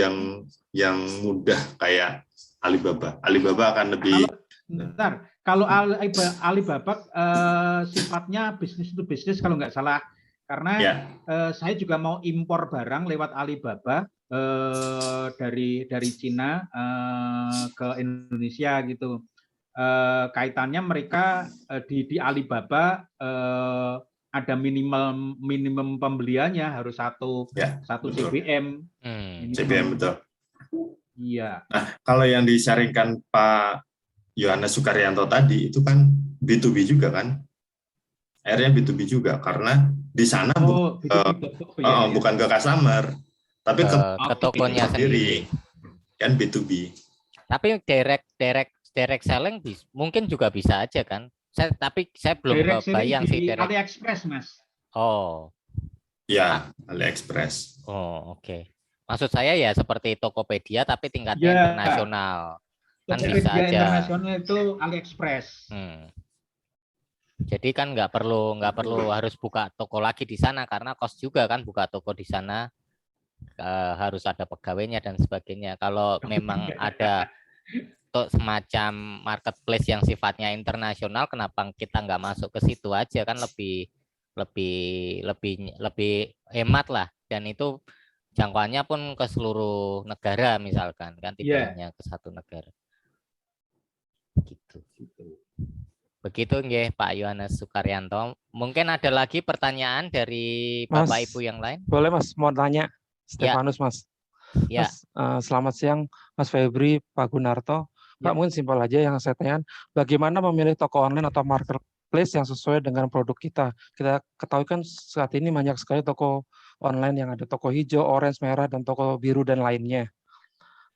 yang mudah kayak Alibaba. Alibaba akan lebih. Kalau Alibaba sifatnya bisnis to bisnis kalau nggak salah, karena saya juga mau impor barang lewat Alibaba dari Cina ke Indonesia gitu. Kaitannya mereka di Alibaba ada minimum pembeliannya harus satu CBM. CBM betul. Iya. Nah, kalau yang disaringkan Pak Yohanes Sukaryanto tadi itu kan B2B juga kan? Akhirnya B2B juga karena di sana bukan ke customer, tapi ke tokonya sendiri. Kan B2B. Tapi direct selling mungkin juga bisa aja kan? Tapi saya belum kebayang sih direct AliExpress, Mas. Oh. Ya, AliExpress. Oh, oke. Maksud saya ya seperti Tokopedia tapi tingkatnya internasional. Kan bisa aja. Internasional itu AliExpress. Jadi kan nggak perlu harus buka toko lagi di sana karena cost juga kan buka toko di sana harus ada pegawainya dan sebagainya. Kalau memang ada semacam marketplace yang sifatnya internasional, kenapa kita nggak masuk ke situ aja kan lebih hemat lah, dan itu jangkauannya pun ke seluruh negara misalkan kan, tidak hanya ke satu negara. Gitu. Begitu nggih Pak Yohanes Sukaryanto. Mungkin ada lagi pertanyaan dari Bapak Ibu yang lain? Boleh Mas, mau tanya Stefanus Mas. Ya. Mas, selamat siang Mas Febri, Pak Gunarto. Pak, mungkin simpel aja yang saya tanyakan, bagaimana memilih toko online atau marketplace yang sesuai dengan produk kita? Kita ketahui kan saat ini banyak sekali toko online yang ada toko hijau, orange, merah, dan toko biru dan lainnya.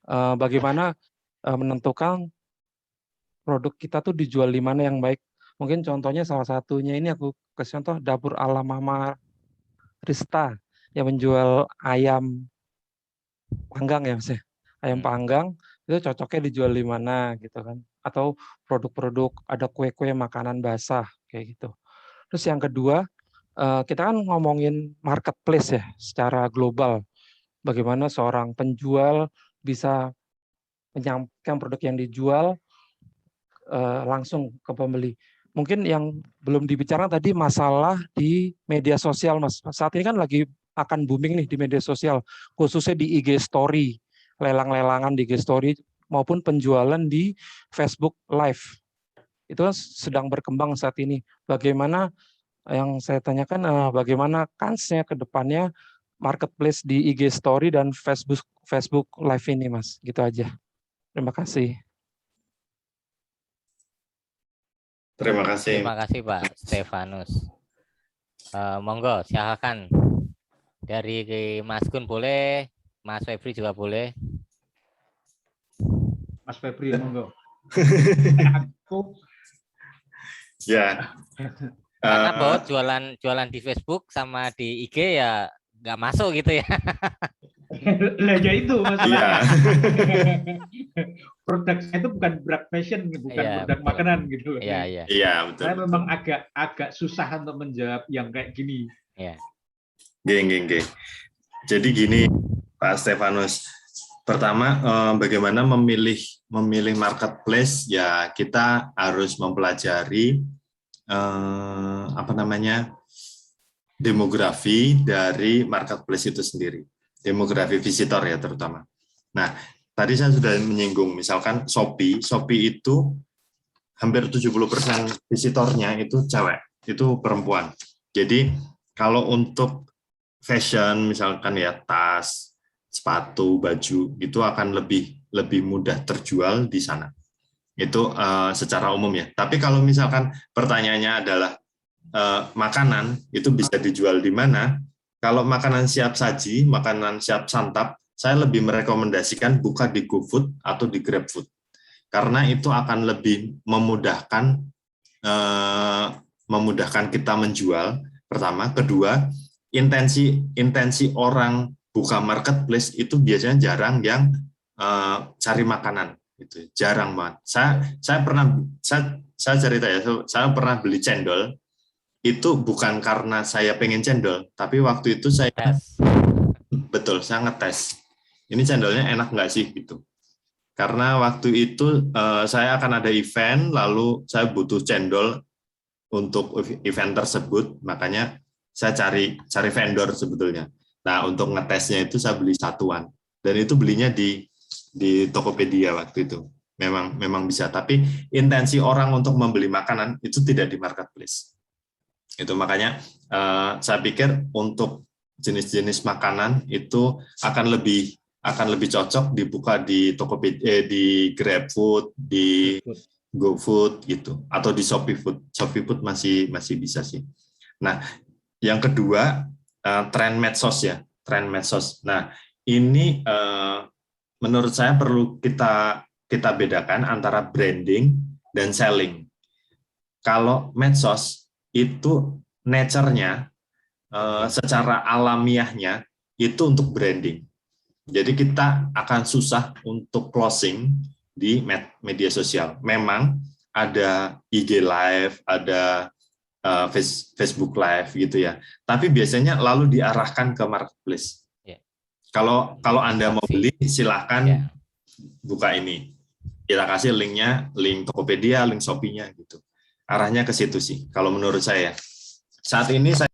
Bagaimana menentukan produk kita tuh dijual di mana yang baik? Mungkin contohnya salah satunya ini aku kasih contoh Dapur Ala Mama Rista yang menjual ayam panggang ya Mas ya. Ayam panggang itu cocoknya dijual di mana gitu kan. Atau produk-produk ada kue-kue makanan basah kayak gitu. Terus yang kedua, kita kan ngomongin marketplace ya secara global. Bagaimana seorang penjual bisa menyampaikan produk yang dijual langsung ke pembeli. Mungkin yang belum dibicarakan tadi masalah di media sosial Mas. Saat ini kan lagi akan booming nih di media sosial, khususnya di IG Story, lelang-lelangan di IG Story maupun penjualan di Facebook Live. Itu sedang berkembang saat ini. Bagaimana yang saya tanyakan, bagaimana kansnya ke depannya marketplace di IG Story dan Facebook Live ini, Mas. Gitu aja. Terima kasih. Terima kasih. Terima kasih Pak Stefanus. Monggo, silakan. Dari Mas Gun boleh, Mas Febri juga boleh. Mas Febri, monggo. Aku Ya. Karena bahwa jualan di Facebook sama di IG ya nggak masuk gitu ya. lah ya itu Iya. masalahnya. Produk saya itu bukan produk fashion, bukan Iya, produk betul. makanan gitu loh. Iya, iya. Iya, betul. Saya memang agak susah untuk menjawab yang kayak gini. Iya. Geng. Jadi gini, Pak Stefanus. Pertama, bagaimana memilih marketplace? Ya, kita harus mempelajari demografi dari marketplace itu sendiri. Demografi visitor ya terutama. Nah, tadi saya sudah menyinggung, misalkan Shopee itu hampir 70% visitornya itu cewek, itu perempuan. Jadi kalau untuk fashion misalkan ya tas, sepatu, baju itu akan lebih mudah terjual di sana. Itu secara umum ya. Tapi kalau misalkan pertanyaannya adalah makanan itu bisa dijual di mana? Kalau makanan siap saji, makanan siap santap, saya lebih merekomendasikan buka di GoFood atau di GrabFood. Karena itu akan lebih memudahkan kita menjual. Pertama, kedua, intensi orang buka marketplace itu biasanya jarang yang cari makanan, itu jarang banget. Saya cerita ya, saya pernah beli cendol itu bukan karena saya pengen cendol, tapi waktu itu saya betul saya ngetes ini cendolnya enak nggak sih gitu. Karena waktu itu saya akan ada event, lalu saya butuh cendol untuk event tersebut, makanya saya cari vendor sebetulnya. Nah, untuk ngetesnya itu saya beli satuan, dan itu belinya di Tokopedia waktu itu. Memang bisa, tapi intensi orang untuk membeli makanan itu tidak di marketplace. Itu makanya saya pikir untuk jenis-jenis makanan itu akan lebih cocok dibuka di Tokopedia, di GrabFood, di GoFood gitu, atau di Shopee Food. Shopee Food masih bisa sih. Nah, yang kedua tren medsos ya, tren medsos. Nah, ini menurut saya perlu kita bedakan antara branding dan selling. Kalau medsos itu nature-nya secara alamiahnya itu untuk branding. Jadi kita akan susah untuk closing di media sosial. Memang ada IG Live, ada Facebook Live gitu ya. Tapi biasanya lalu diarahkan ke marketplace. Yeah. Kalau Anda mau beli, silahkan buka ini. Kita kasih linknya, link Tokopedia, link Shopee-nya gitu. Arahnya ke situ sih, kalau menurut saya. Saat ini saya...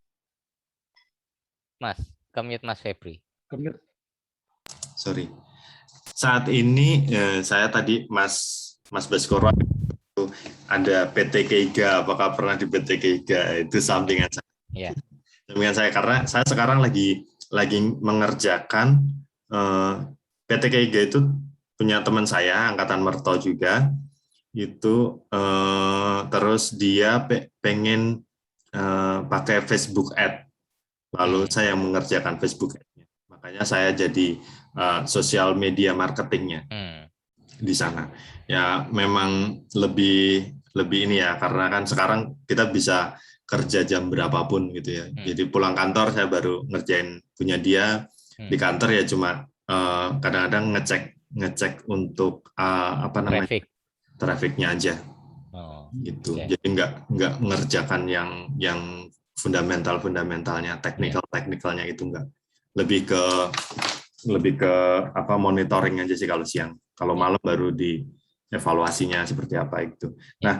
Mas, kemute Mas Febri. Sorry. Saat ini saya tadi Mas Baskoro ada PT Keiga, apakah pernah di PT Keiga? Itu sampingan saya. Yeah. Sampingan saya karena saya sekarang lagi mengerjakan PT Keiga itu punya teman saya angkatan Merto juga. Itu terus dia pengen pakai Facebook Ad, lalu saya mengerjakan Facebook Ad-nya, makanya saya jadi sosial media marketingnya di sana. Ya memang lebih ini ya, karena kan sekarang kita bisa kerja jam berapapun gitu ya. Jadi pulang kantor saya baru ngerjain punya dia, di kantor ya cuma kadang-kadang ngecek untuk trafficnya aja. Gitu. Okay. Jadi nggak mengerjakan yang fundamentalnya, teknikalnya itu nggak. Lebih ke monitoring aja sih kalau siang. Kalau malam baru di evaluasinya seperti apa itu. Nah,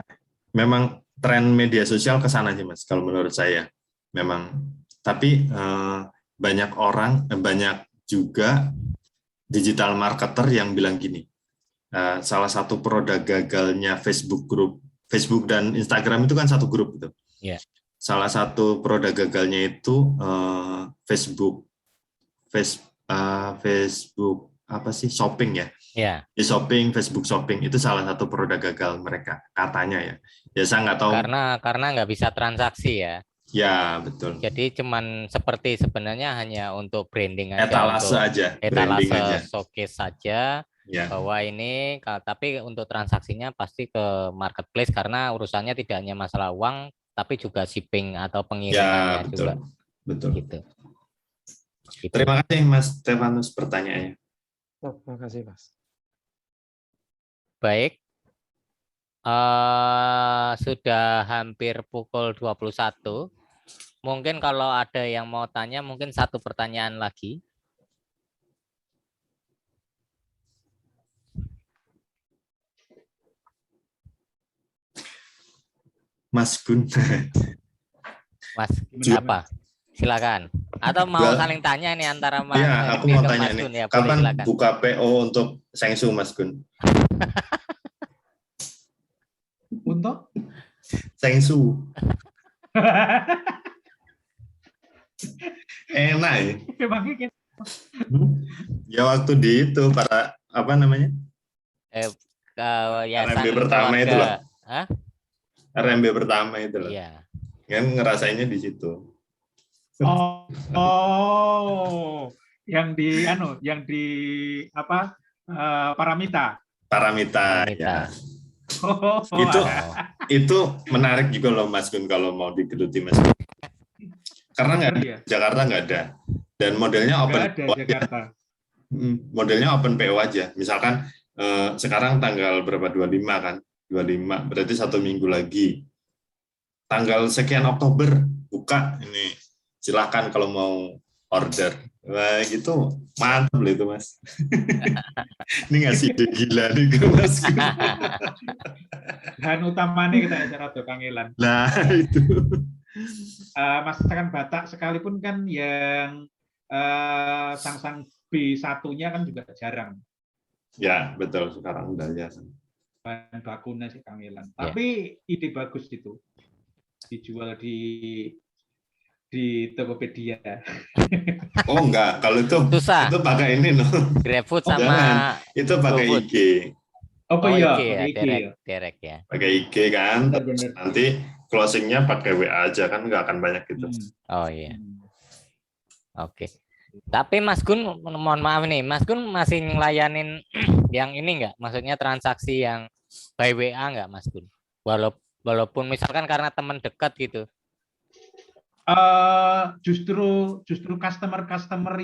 memang tren media sosial ke sana sih Mas kalau menurut saya. Memang, tapi banyak juga digital marketer yang bilang gini. Salah satu produk gagalnya Facebook dan Instagram itu kan satu grup itu. Yeah. Salah satu produk gagalnya itu Facebook Facebook apa sih shopping ya? Ya, Di shopping, Facebook shopping itu salah satu produk gagal mereka katanya ya. Ya saya nggak tahu. karena nggak bisa transaksi ya. Ya betul. Jadi cuman seperti sebenarnya hanya untuk branding aja, Etalase untuk aja, branding aja. etalase showcase saja Ya. bahwa ini, tapi untuk transaksinya pasti ke marketplace karena urusannya tidak hanya masalah uang, tapi juga shipping atau Ya pengirimannya betul, juga. betul. Gitu. Terima kasih Mas Stefanus pertanyaannya. Terima kasih, Mas. Baik. Sudah hampir pukul 21. Mungkin kalau ada yang mau tanya, mungkin satu pertanyaan lagi. Mas Gun. Mas, apa? Silakan. Atau mau saling tanya nih antara Mas Iya, aku Febri mau ke tanya Mas nih. Gun, ya, boleh, Kapan silakan. buka PO untuk Sengsu, Mas Gun? Untuk Sengsu. Enak ya. emangnya kita Ya waktu di itu para apa namanya? Yayasan RMB pertama itu loh. Hah? RMB pertama itu loh. Iya. Kan ngerasainnya di situ. yang di apa Paramita. Paramita. Ya. Itu menarik juga loh Mas Gun kalau mau digeluti Mas Gun. Karena nggak ada, Jakarta nggak ada. Dan modelnya open PO aja. Modelnya open PO aja. Misalkan sekarang tanggal berapa? 25 kan? 25, berarti 1 minggu lagi. Tanggal sekian Oktober buka ini. Silakan kalau mau order. Wah, gitu mantap loh itu Mas. Ini ngasih ide gila nih ke Mas. Dan utamanya kita acara kangelan. Nah, itu. Masakan Batak sekalipun kan yang sang B1-nya kan juga jarang. Ya, betul. Sekarang udah ya. Bahan bakunya sih kangelan. Tapi ide bagus itu. Dijual di Tokopedia. Oh enggak, kalau itu susah. Itu pakai ini loh. GrabFood sama jangan. Itu pakai GoFood. IG. Oh iya, IG ya, direct ya. Pakai IG kan. Benar. Nanti closingnya pakai WA aja kan nggak akan banyak gitu. Oh iya. Oke. Tapi Mas Gun, mohon maaf nih, Mas Gun masih ngelayanin yang ini nggak? Maksudnya transaksi yang by WA nggak, Mas Gun? Walaupun misalkan karena teman dekat gitu. Justru customer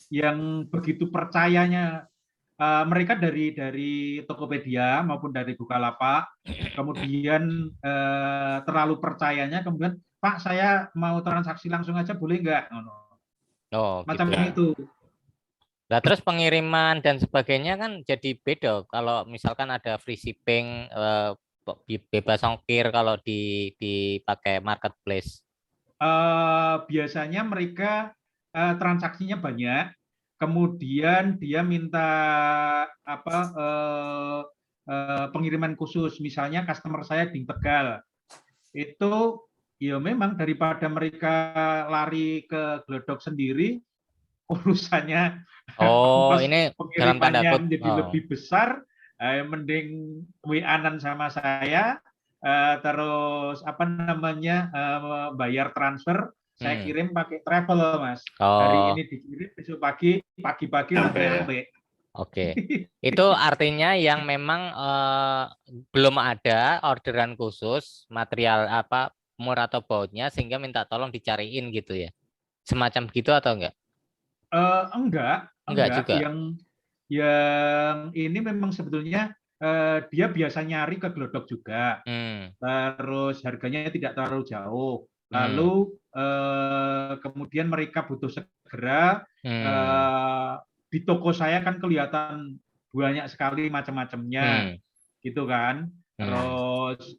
yang begitu percayanya mereka dari Tokopedia maupun dari Bukalapak, kemudian terlalu percayanya, kemudian Pak saya mau transaksi langsung aja boleh nggak? Oh, macam gitu. itu. Nah, terus pengiriman dan sebagainya kan jadi beda. Kalau misalkan ada free shipping, bebas ongkir kalau dipakai marketplace. Biasanya mereka transaksinya banyak, kemudian dia minta pengiriman khusus. Misalnya customer saya di Tegal, itu ya memang daripada mereka lari ke Glodok sendiri, urusannya ini dalam tanda kutip menjadi lebih besar, mending WA-an sama saya, terus bayar transfer, saya kirim pakai travel Mas. Hari ini dikirim, besok pagi-pagi sampai. Oke, itu artinya yang memang belum ada orderan khusus material mur atau bautnya sehingga minta tolong dicariin gitu ya, semacam gitu atau enggak? Enggak juga. Yang ini memang sebetulnya dia biasa nyari ke Glodok juga, terus harganya tidak terlalu jauh, lalu kemudian mereka butuh segera. Di toko saya kan kelihatan banyak sekali macam-macamnya, gitu kan. Terus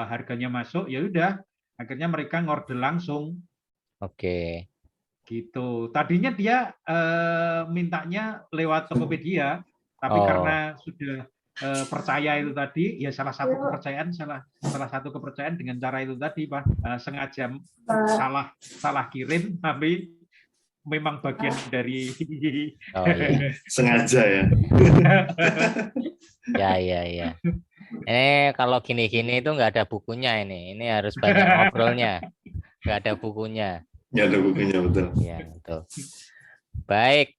harganya masuk, ya udah, akhirnya mereka ngorder langsung. Oke. Gitu. Tadinya dia mintanya lewat Tokopedia, tapi karena sudah percaya itu tadi, ya salah satu kepercayaan dengan cara itu tadi, Pak, sengaja salah kirim, tapi memang bagian dari Oh iya. Sengaja ya. Ya. Kalau gini-gini itu nggak ada bukunya ini. Ini harus banyak ngobrolnya. Nggak ada bukunya. Ya ada bukunya, betul. Ya, betul. Baik,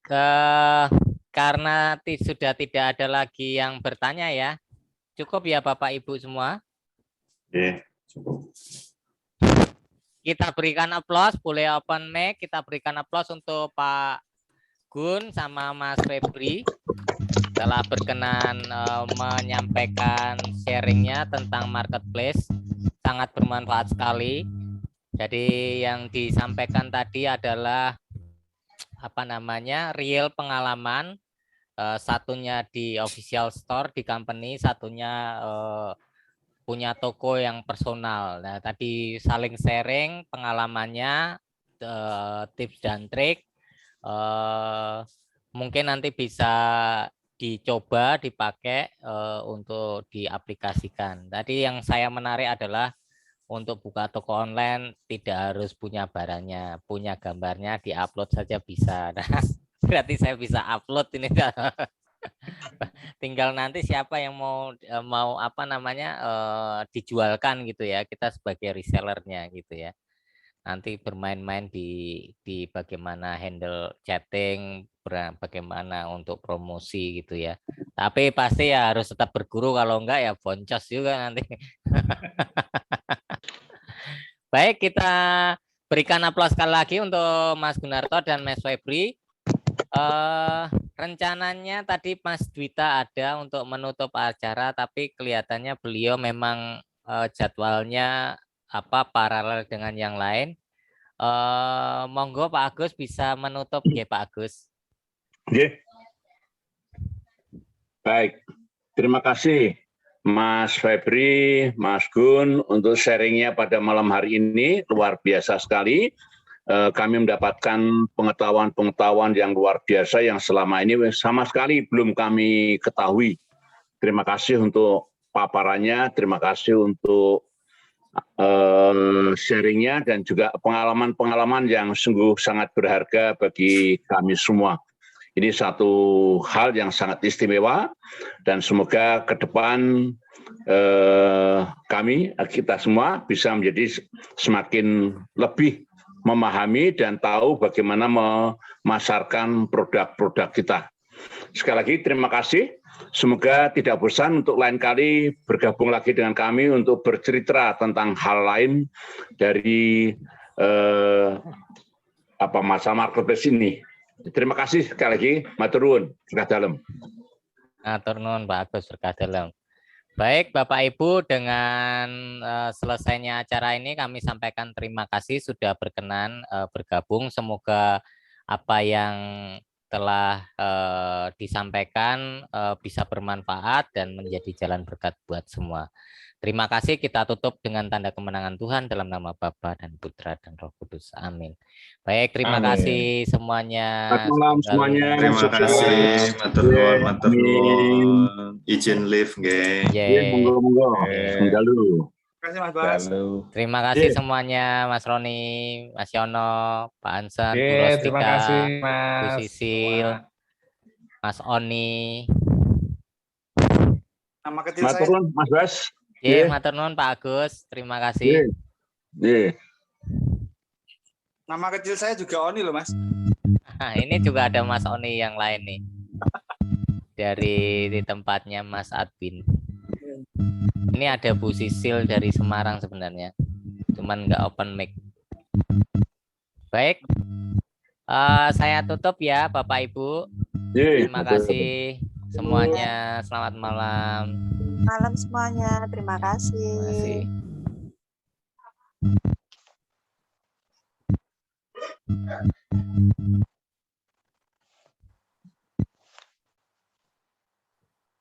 karena sudah tidak ada lagi yang bertanya ya. Cukup ya Bapak Ibu semua. Oke, cukup. Kita berikan aplaus, boleh open mic. Kita berikan aplaus untuk Pak Gun sama Mas Febri telah berkenan menyampaikan sharingnya tentang marketplace. Sangat bermanfaat sekali. Jadi yang disampaikan tadi adalah real pengalaman. Satunya di official store di company, satunya punya toko yang personal. Nah, tadi saling sharing pengalamannya, tips dan trik. Mungkin nanti bisa dicoba, dipakai untuk diaplikasikan. Tadi yang saya menarik adalah untuk buka toko online tidak harus punya barangnya, punya gambarnya, diupload saja bisa. Nah, berarti saya bisa upload ini. Tinggal nanti siapa yang mau dijualkan gitu ya, kita sebagai resellernya gitu ya. Nanti bermain-main di bagaimana handle chatting, bagaimana untuk promosi gitu ya. Tapi pasti ya harus tetap berguru, kalau enggak ya boncos juga nanti. Baik, kita berikan aplaus sekali lagi untuk Mas Gunarto dan Mas Febri. Rencananya tadi Mas Dwita ada untuk menutup acara, tapi kelihatannya beliau memang jadwalnya paralel dengan yang lain. Monggo Pak Agus bisa menutup ya Pak Agus. Baik, terima kasih Mas Febri, Mas Gun untuk sharingnya pada malam hari ini, luar biasa sekali. Kami mendapatkan pengetahuan-pengetahuan yang luar biasa yang selama ini sama sekali belum kami ketahui. Terima kasih untuk paparannya, terima kasih untuk sharingnya dan juga pengalaman-pengalaman yang sungguh sangat berharga bagi kami semua. Ini satu hal yang sangat istimewa dan semoga ke depan kita semua bisa menjadi semakin lebih memahami dan tahu bagaimana memasarkan produk-produk kita. Sekali lagi terima kasih. Semoga tidak bosan untuk lain kali bergabung lagi dengan kami untuk bercerita tentang hal lain dari masa marketplace ini. Terima kasih sekali lagi, matur nuwun, berkah dalem. Matur nuwun Pak Agus, berkah dalem. Baik Bapak Ibu, dengan selesainya acara ini kami sampaikan terima kasih sudah berkenan bergabung. Semoga apa yang telah disampaikan bisa bermanfaat dan menjadi jalan berkat buat semua. Terima kasih, kita tutup dengan tanda kemenangan Tuhan dalam nama Bapa dan Putra dan Roh Kudus. Amin. Baik, terima kasih semuanya. Selamat malam semuanya. Terima kasih, matur nuwun. Izin live nggih. Monggo. Monggo. Terima kasih Mas Bas. Terima kasih semuanya, Mas Roni, Mas Yono, Pak Ansen, Bu Rostika, terima kasih Mas. Bu Sisil, Mas Oni. Nama kecil Matur saya. nuwun Mas Bas. Matur nuwun Pak Agus, terima kasih. Nama kecil saya juga Oni loh Mas. Nah, ini juga ada Mas Oni yang lain nih. Di tempatnya Mas Adwin. Ini ada Bu Sisil dari Semarang sebenarnya. Cuman nggak open mic. Baik. Saya tutup ya Bapak Ibu. Terima kasih semuanya. Selamat malam. Malam semuanya. Terima kasih. Terima kasih.